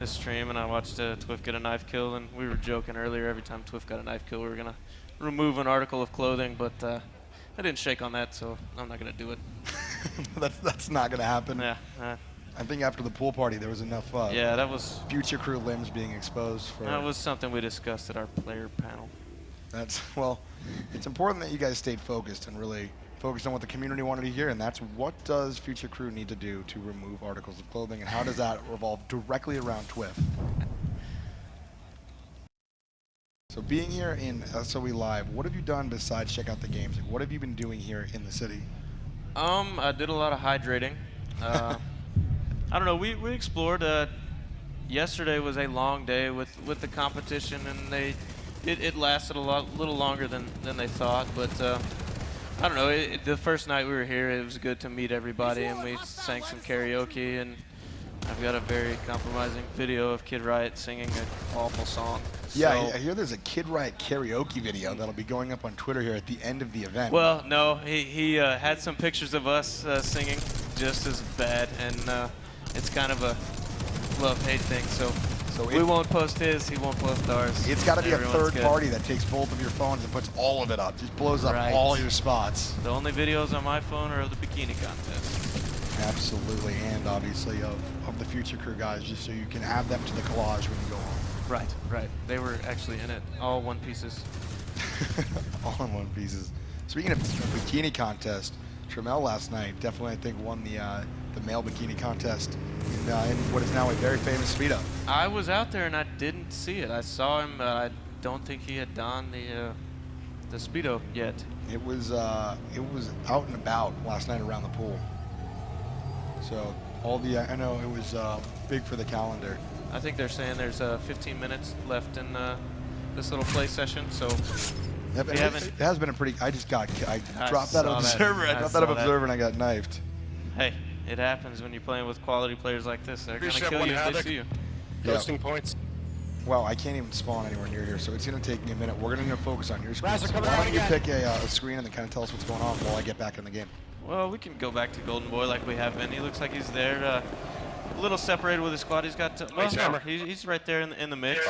his stream, and I watched Twiff get a knife kill, and we were joking earlier. Every time Twiff got a knife kill, we were gonna remove an article of clothing, but I didn't shake on that, so I'm not gonna do it. that's not gonna happen. Yeah. I think after the pool party, there was enough. Yeah, that was Future Crew limbs being exposed for. That was something we discussed at our player panel. Well, it's important that you guys stayed focused and really focused on what the community wanted to hear, and that's what does Future Crew need to do to remove articles of clothing, and how does that revolve directly around Twiff? So being here in SOE Live, what have you done besides check out the games? Like, what have you been doing here in the city? I did a lot of hydrating. I don't know. We explored. Yesterday was a long day with the competition, and it lasted little longer than they thought. But I don't know. The first night we were here, it was good to meet everybody, and we sang some karaoke. And I've got a very compromising video of Kid Riot singing an awful song. Yeah, I hear there's a Kid Riot karaoke video that'll be going up on Twitter here at the end of the event. Well, no, he had some pictures of us singing just as bad, and it's kind of a love-hate thing. So we won't post his, he won't post ours. It's got to be a third party that takes both of your phones and puts all of it up. Just blows up all your spots. The only videos on my phone are of the bikini contest. Absolutely, and obviously of the Future Crew guys, just so you can add them to the collage when you go home. Right. They were actually in it, all one pieces. All in one pieces. Speaking of bikini contest, Trammell last night definitely, I think, won the male bikini contest in what is now a very famous Speedo. I was out there and I didn't see it. I saw him, but I don't think he had donned the Speedo yet. It was out and about last night around the pool. So I know it was big for the calendar. I think they're saying there's 15 minutes left in this little play session, so Yep, it has been a pretty. I dropped that observer. I dropped that observer and I got knifed. Hey, it happens when you're playing with quality players like this. They're gonna kill you if they see you. Ghosting points. Well, I can't even spawn anywhere near here, so it's gonna take me a minute. We're gonna focus on your screen. So why don't you pick a screen and then kind of tell us what's going on while I get back in the game? Well, we can go back to Golden Boy like we have been. He looks like he's there, a little separated with his squad. He's got. He's right there in the mix.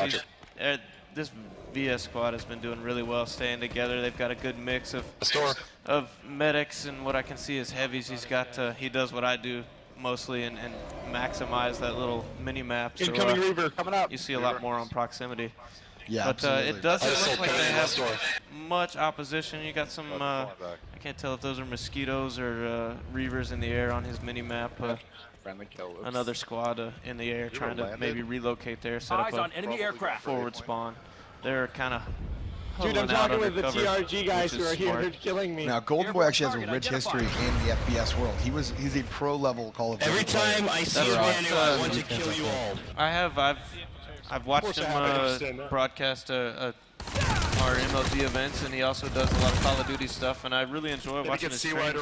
This VS squad has been doing really well, staying together. They've got a good mix of medics and what I can see is heavies. He does what I do mostly and maximize that little mini map. So, Incoming Reaver coming up. You see a lot more on proximity. Yeah, but it doesn't look like they have much opposition. You got some. I can't tell if those are mosquitoes or Reavers in the air on his mini map. Another squad in the air trying to maybe relocate there, set up a enemy aircraft. forward spawn. They're kind of Dude, I'm talking with the TRG guys who are here. They're killing me. Now, Golden Boy actually has a rich history in the FPS world. He's a pro-level Call of Duty Every time I see a man who I want to kill you all. I've watched him broadcast our MLG events, and he also does a lot of Call of Duty stuff, and I really enjoy watching his streams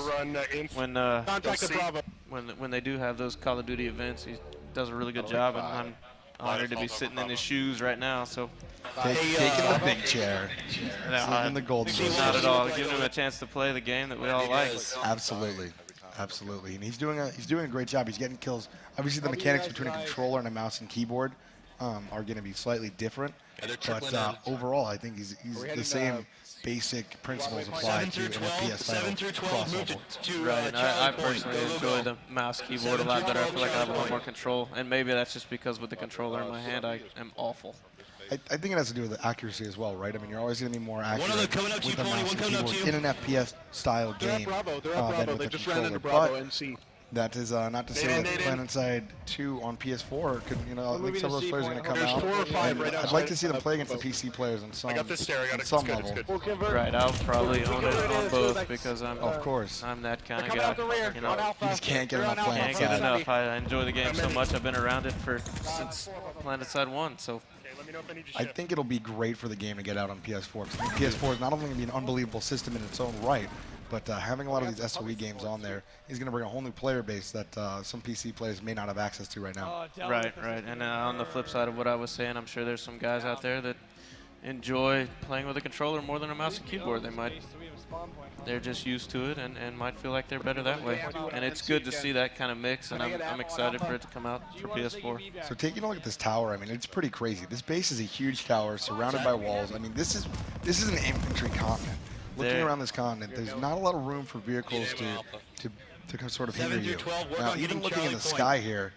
when they do have those Call of Duty events. He does a really good job, and I'm honored to be sitting in his shoes right now. So taking the big chair, in the Golden Boy. Not at all. Giving him a chance to play the game that we all like. Absolutely, and he's doing a great job. He's getting kills. Obviously, the mechanics between a controller and a mouse and keyboard are going to be slightly different, but overall, I think he's the same basic principles apply to an FPS title across level. Right, and I personally enjoy the mouse keyboard a lot better. I feel like I have a lot more control, and maybe that's just because with the controller in my hand, I am awful. I think it has to do with the accuracy as well, right? I mean, you're always going to be more accurate with the mouse and keyboard in an FPS style game than with the controller. But that is not to say that PlanetSide 2 on PS4 could, I think some of those players are going to come out. 4 or 5 right now. I'd like to see them play against the PC players on some level. Right, I'll probably own it on both because I'm that kind of guy. You just can't get enough PlanetSide. Can't get enough. I enjoy the game so much. I've been around it since PlanetSide 1. So I think it'll be great for the game to get out on PS4. Because PS4 is not only going to be an unbelievable system in its own right, but having a lot of these SOE games on there is going to bring a whole new player base that some PC players may not have access to right now. Right. And on the flip side of what I was saying, I'm sure there's some guys out there that enjoy playing with a controller more than a mouse and keyboard. They're just used to it and might feel like they're better that way. And it's good to see that kind of mix, and I'm excited for it to come out for PS4. So taking a look at this tower, I mean, it's pretty crazy. This base is a huge tower surrounded by walls. I mean, this is an infantry continent. Looking around this continent, there's not a lot of room for vehicles to sort of hinder you. Now, even looking in the sky here,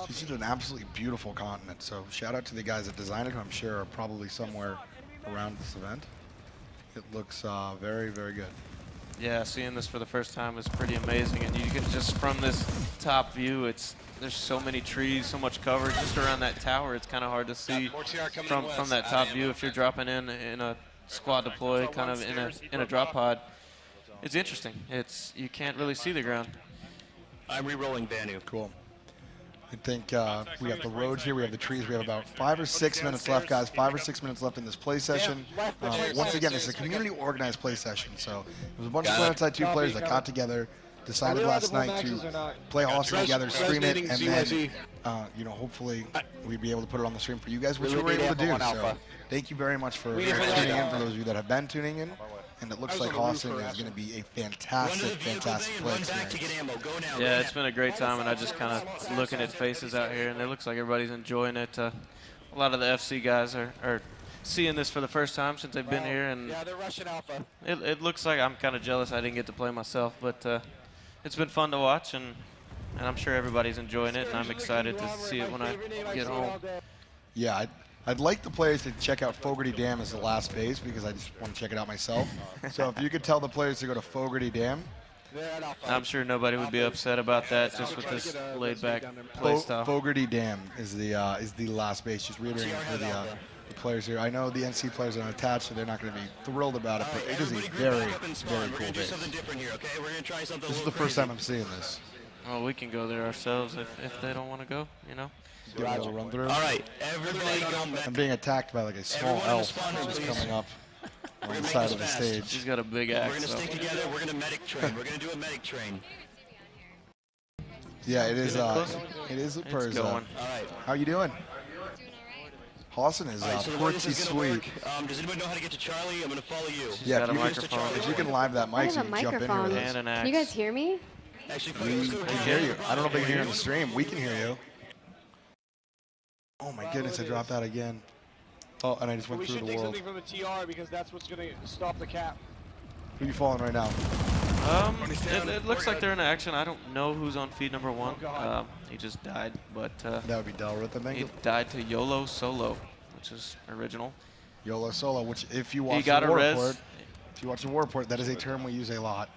this is an absolutely beautiful continent. So shout out to the guys that designed it, who I'm sure are probably somewhere around this event. It looks very, very good. Yeah, seeing this for the first time is pretty amazing, and you can just from this top view, there's so many trees, so much cover just around that tower. It's kind of hard to see from that top view if you're dropping in a squad deploy, kind of in a drop pod. It's interesting. You can't really see the ground. I'm re-rolling Banu. Cool. I think we have the roads here, we have the trees, we have about 5 or 6 minutes left, guys. 5 or 6 minutes left in this play session. Once again, it's a community organized play session, so it was a bunch of PlanetSide 2 players that got together, decided last night to play Hossin together, stream it, and then, hopefully we'd be able to put it on the stream for you guys, which we were able to do. So thank you very much for tuning in, for those of you that have been tuning in. And it looks like Hossin is going to be a fantastic play experience. Yeah, it's been a great time, and I just kind of looking at faces out here, and it looks like everybody's enjoying it. A lot of the FC guys are seeing this for the first time since they've been here, and they're rushing alpha. It looks like I'm kind of jealous I didn't get to play myself, but it's been fun to watch, and I'm sure everybody's enjoying it, and I'm excited to see it when I get home. Yeah, I'd like the players to check out Fogarty Dam as the last base because I just want to check it out myself. So if you could tell the players to go to Fogarty Dam. I'm sure nobody would be upset about that just with this laid-back play style. Fogarty Dam is the last base. Just reiterating for the players here. I know the NC players are attached, so they're not going to be thrilled about it, but it is a very, very cool base. This is the first time I'm seeing this. Well, we can go there ourselves if they don't want to go, you know. Give it a run through. All right, everybody go back. I'm being attacked by like a small elf just coming up on the side of the stage. He's got a big axe. We're going to stick together. We're going to medic train. We're going to do a medic train. Yeah, it is a Perza. All right. How you doing? Hossin is so pretty sweet. Does anybody know how to get to Charlie? I'm going to follow you. Yeah, got a microphone. if you can live that mic so you can jump in here with And us. an axe. Can you guys hear me? Actually, We can hear you. I don't know if they can hear you on the stream. We can hear you. Oh my goodness, I dropped out again. Oh, and I just went We through should the take world. something from the TR because that's what's going to stop the cap. Who are you following right now? It looks like they're in action. I don't know who's on feed number 1. He just died, but That would be Delrith, I he think. died to YOLO Solo, which is original. YOLO Solo, which if you watch He got the a war res. report, if you watch the war report, that is a term we use a lot.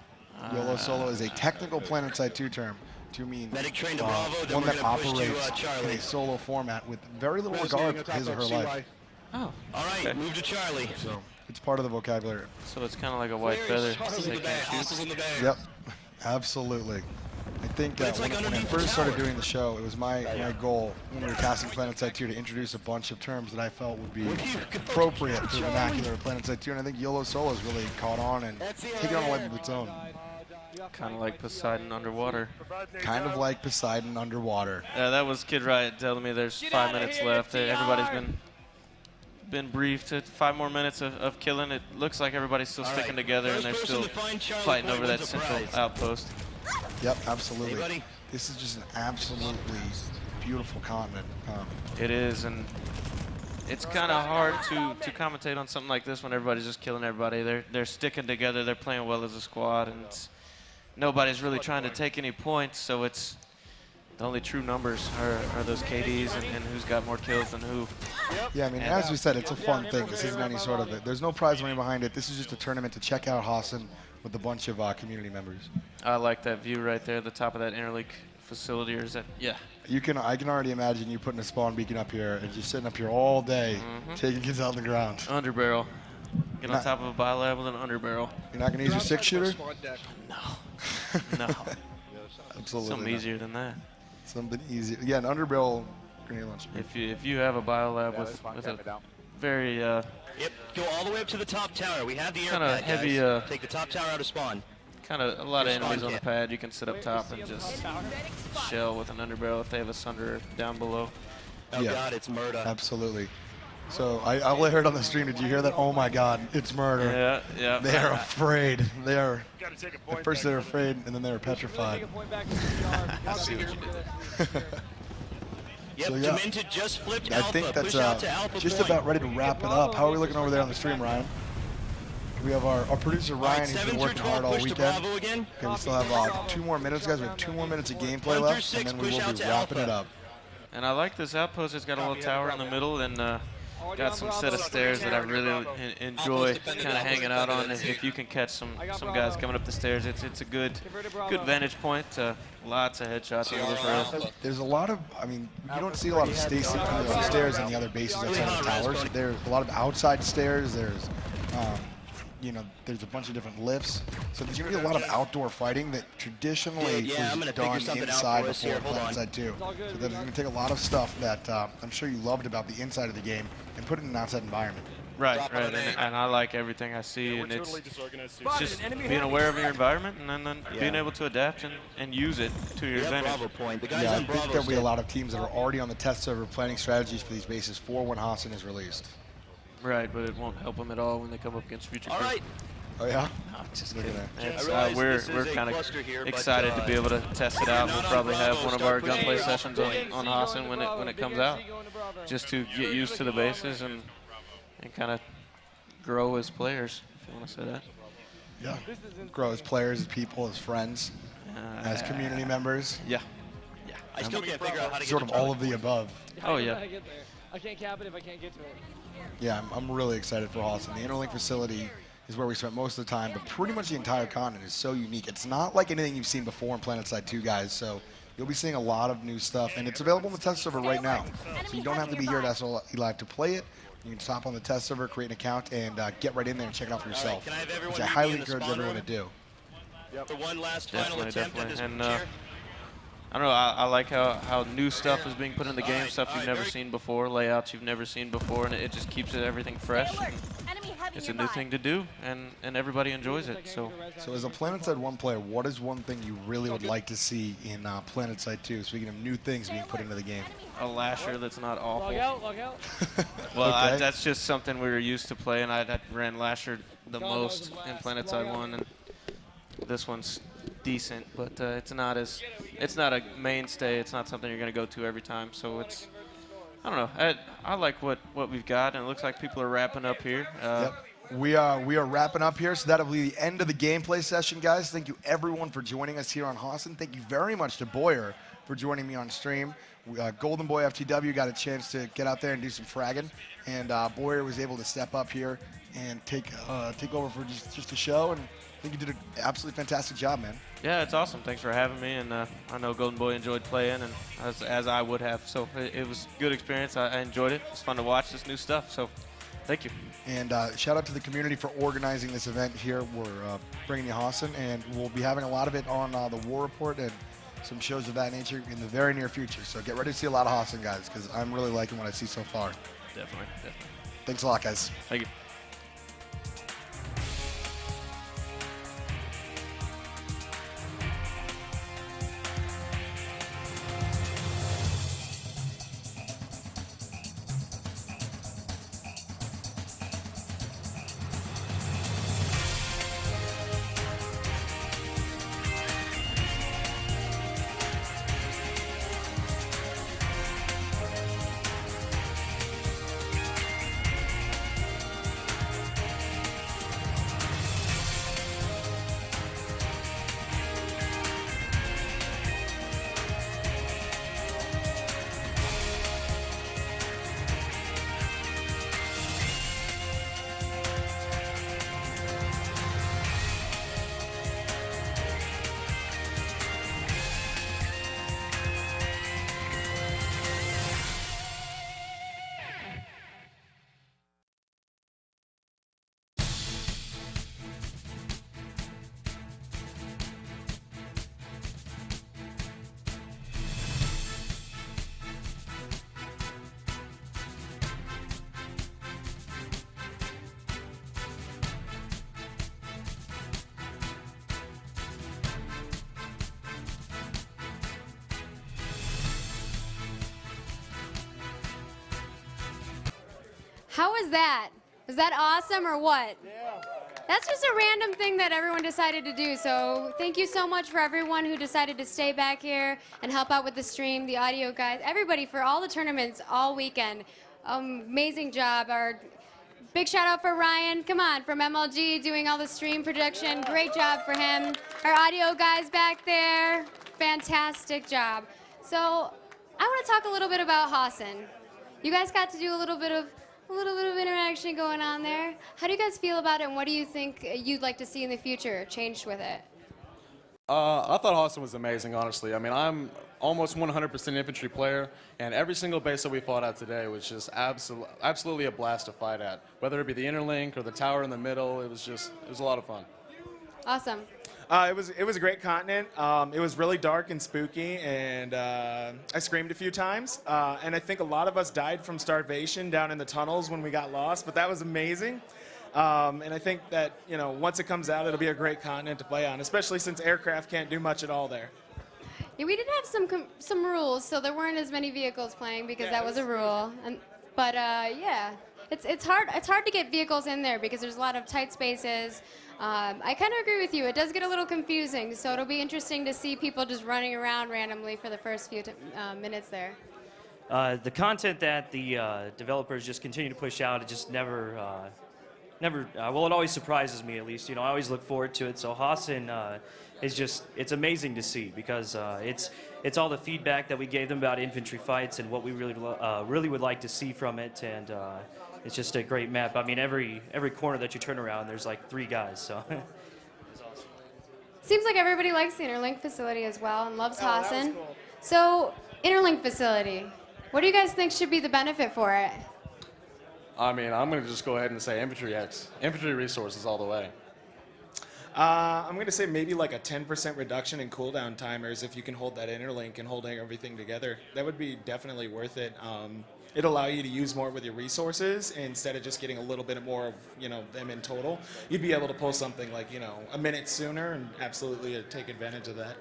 YOLO Solo is a technical PlanetSide 2 term to mean medic train to Bravo, then one we're that going to push operates to in Charlie. a solo format with very little regard for his or her life. Oh, All right, okay. move to Charlie. So it's part of the vocabulary. So it's kind of like a white feather. Hostels in They the bag. can't shoot. Hostels in the bag. Yep, absolutely. I think But it's like when I underneath the first started tower. doing the show, it was my goal when we were casting PlanetSide 2 to introduce a bunch of terms that I felt would be appropriate for vernacular of PlanetSide 2, and I think YOLO Solo's really caught on and taken on a life of its own. Kind of like Poseidon underwater. Kind of like Poseidon underwater. That was Kid Riot telling me there's 5 minutes left. Everybody's been briefed. 5 more minutes of killing. It looks like everybody's still sticking together, and they're still fighting over that central outpost. Yep, absolutely. Hey, buddy. This is just an absolutely beautiful continent. It is, and it's kind of hard to commentate on something like this when everybody's just killing everybody. They're sticking together. They're playing well as a squad, and nobody's really trying to take any points. So it's the only true numbers are those KDs and who's got more kills than who. Yeah, I mean, as we said, it's a fun thing. This isn't any sort of there's no prize money behind it. This is just a tournament to check out Hossin with a bunch of community members. I like that view right there, the top of that interleague facility. Or is that? Yeah. I can already imagine you putting a spawn beacon up here and just sitting up here all day, taking kids out on the ground. Underbarrel. Get on top of a biolab with an underbarrel. You're not gonna use your 6-shooter? No. Absolutely. Something not. easier than that. Something easier. Yeah, an underbarrel grenade launcher. If you have a biolab with a very Yep, go all the way up to the top tower. We have the air Kinda pad, heavy, guys. Take the top tower out of spawn. kind of a lot of enemies on the pad, you can sit up top and just shell with an underbarrel if they have a sunder down below. Oh Yeah. God, it's murder. Absolutely. So I only heard on the stream. Did you hear that? Oh my God, it's murder. Yeah, yeah. They are afraid. They are. At first they were afraid, and then they were petrified. I see what you did there. Yep, So, yeah. Demented just flipped I Alpha. think that's Push out to Alpha just point. about ready to wrap it up. How are we looking over there on the stream, Ryan? We have our producer All right, Ryan, who's 7 been through working 12, hard all push to weekend. Bravo again. Okay, we still have 2 more minutes, guys. We have 2 more minutes of gameplay 1 through left, 6, and then we push will out be to wrapping Alpha. it up. And I like this outpost. It's got a little tower in the middle and got some set of stairs that I really enjoy kind of hanging out on. If you can catch some guys coming up the stairs, it's a good vantage point. Lots of headshots over this rail. There's a lot of, I mean, you don't see a lot of stairs in the other bases outside the towers. There's a lot of outside stairs. There's, you know, there's a bunch of different lifts. So there's going to be a lot of outdoor fighting that traditionally was done inside before PlanetSide 2. So there's going to take a lot of stuff that I'm sure you loved about the inside of the game and put it in an outside environment. Right. And I like everything I see, and it's just being aware of your environment and then being able to adapt and use it to your advantage. Bravo point. The guys Yeah, I on think Bravo there'll be a said- lot of teams that are already on the test server planning strategies for these bases for when Hossin is released. Right, but it won't help them at all when they come up against future. All right. Oh yeah? No, just Look at kidding. that. It's, I realize we're this is a kind of cluster here, but, excited to be able to test it out. We'll not on probably have Bravo, one of our start gunplay pushing. sessions on Hossin when it comes out, just to get used to the bases and kind of grow as players, if you want to say that. Yeah. Grow as players, as people, as friends, as community members. Yeah. I still can't figure out how to Sort get of all of the above. Oh yeah. I can't cap it if I can't get to it. Yeah, I'm really excited for Hossin. The Interlink facility is where we spent most of the time, but pretty much the entire continent is so unique. It's not like anything you've seen before in PlanetSide 2, guys, so you'll be seeing a lot of new stuff, and it's available on the test server right now. So you don't have to be here at SOE Live to play it. You can stop on the test server, create an account, and get right in there and check it out for yourself, Can I have everyone which I meet me highly in the encourage spawn everyone to room? do. For one last final attempt at this And chair. I don't know. I like how new stuff is being put in the game, stuff you've never seen before, layouts you've never seen before, and it just keeps everything fresh. It's a new thing to do, and everybody enjoys it. So as a PlanetSide 1 player, what is one thing you really would like to see in PlanetSide 2, speaking of new things being put into the game? a lasher that's not awful. Log out. Well, Okay. that's just something we were used to playing. I ran lasher the most in PlanetSide 1, and this one's decent, but it's not a mainstay. It's not something you're going to go to every time. So it's, I don't know. I like what we've got, and it looks like people are wrapping up here. Yep. We are wrapping up here, so that'll be the end of the gameplay session, guys. Thank you, everyone, for joining us here on Hossin. Thank you very much to Boyer for joining me on stream. Golden Boy FTW got a chance to get out there and do some fragging, and Boyer was able to step up here and take over for just the show, and I think you did an absolutely fantastic job, man. Yeah, it's awesome. Thanks for having me, and I know Golden Boy enjoyed playing, and as I would have. So it was a good experience. I enjoyed it. It's fun to watch this new stuff. So thank you. And shout out to the community for organizing this event here. We're bringing you Hossin, and we'll be having a lot of it on the War Report and some shows of that nature in the very near future. So get ready to see a lot of Hossin, guys, because I'm really liking what I see so far. Definitely. Thanks a lot, guys. Thank you. How was that? Was that awesome or what? Yeah. That's just a random thing that everyone decided to do. So thank you so much for everyone who decided to stay back here and help out with the stream, the audio guys, everybody for all the tournaments all weekend. Amazing job. Our big shout out for Ryan, come on, from MLG doing all the stream production. Great job for him. Our audio guys back there, fantastic job. So I want to talk a little bit about Hossin. You guys got to do a little bit of interaction going on there. How do you guys feel about it, and what do you think you'd like to see in the future changed with it? I thought Hossin was amazing, honestly. I mean, I'm almost 100% infantry player, and every single base that we fought at today was just absolutely a blast to fight at. Whether it be the interlink or the tower in the middle, it was a lot of fun. Awesome. It was a great continent. It was really dark and spooky, and I screamed a few times. And I think a lot of us died from starvation down in the tunnels when we got lost, but that was amazing. And I think that, you know, once it comes out, it'll be a great continent to play on, especially since aircraft can't do much at all there. Yeah, we did have some rules, so there weren't as many vehicles playing because that was a rule. But yeah, it's hard to get vehicles in there because there's a lot of tight spaces. I kind of agree with you. It does get a little confusing, so it'll be interesting to see people just running around randomly for the first few minutes there. The content that the developers just continue to push out, it just never, well, it always surprises me at least. You know, I always look forward to it. So Hossin is just, it's amazing to see because it's all the feedback that we gave them about infantry fights and what we really would like to see from it, and it's just a great map. I mean, every corner that you turn around, there's like 3 guys. So. It's awesome. Seems like everybody likes the interlink facility as well and loves Hossin. That was cool. So interlink facility, what do you guys think should be the benefit for it? I mean, I'm going to just go ahead and say infantry resources all the way. I'm going to say maybe like a 10% reduction in cooldown timers if you can hold that interlink and holding everything together. That would be definitely worth it. It'll allow you to use more with your resources instead of just getting a little bit more of, you know, them in total. You'd be able to pull something like, you know, a minute sooner and absolutely take advantage of that.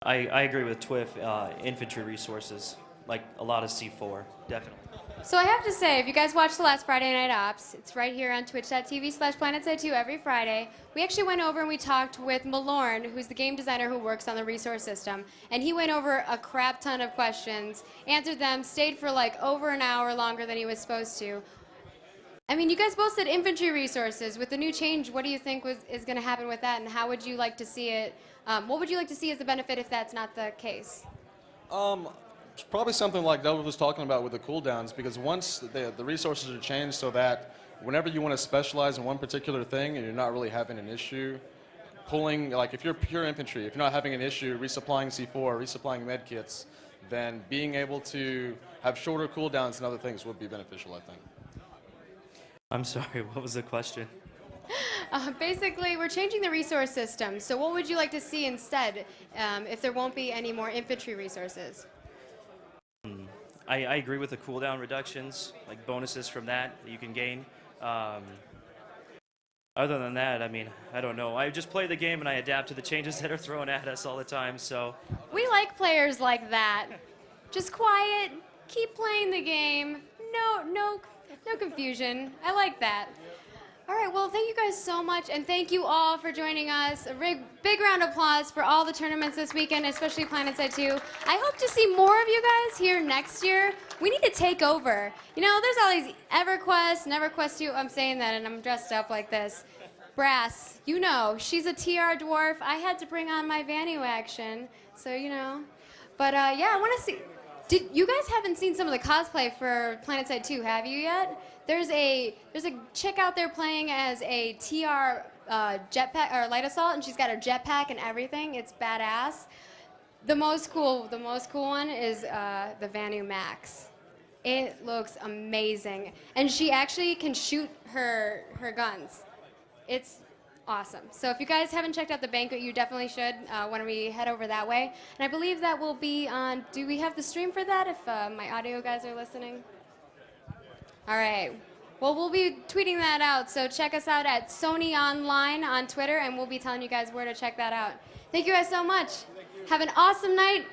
I agree with Twiff. Infantry resources, like a lot of C4, definitely. So I have to say, if you guys watch the last Friday Night Ops, it's right here on twitch.tv/PlanetSide2 every Friday. We actually went over and we talked with Malorn, who's the game designer who works on the resource system, and he went over a crap ton of questions, answered them, stayed for like over an hour longer than he was supposed to. I mean, you guys both said infantry resources. With the new change, what do you think is going to happen with that, and how would you like to see it? What would you like to see as the benefit if that's not the case? It's probably something like Doug was talking about with the cooldowns, because once the resources are changed so that whenever you want to specialize in one particular thing and you're not really having an issue, pulling, like if you're pure infantry, if you're not having an issue resupplying C4, resupplying med kits, then being able to have shorter cooldowns and other things would be beneficial, I think. I'm sorry, what was the question? Basically, we're changing the resource system. So what would you like to see instead if there won't be any more infantry resources? I agree with the cooldown reductions, like bonuses from that you can gain. Other than that, I mean, I don't know. I just play the game and I adapt to the changes that are thrown at us all the time, so. We like players like that. Just quiet, keep playing the game. No confusion. I like that. All right, well, thank you guys so much, and thank you all for joining us. A big round of applause for all the tournaments this weekend, especially PlanetSide 2. I hope to see more of you guys here next year. We need to take over. You know, there's all these EverQuest and EverQuest 2. I'm saying that, and I'm dressed up like this. Brass, you know, she's a TR dwarf. I had to bring on my Vanu action, so, you know. But, yeah, I want to see. You guys haven't seen some of the cosplay for PlanetSide 2, have you yet? There's a chick out there playing as a TR jetpack or light assault, and she's got her jetpack and everything. It's badass. The most cool one is the Vanu Max. It looks amazing, and she actually can shoot her guns. It's awesome. So if you guys haven't checked out the banquet, you definitely should when we head over that way. And I believe that will be on. Do we have the stream for that? If my audio guys are listening. All right. Well, we'll be tweeting that out, so check us out at Sony Online on Twitter, and we'll be telling you guys where to check that out. Thank you guys so much. Have an awesome night.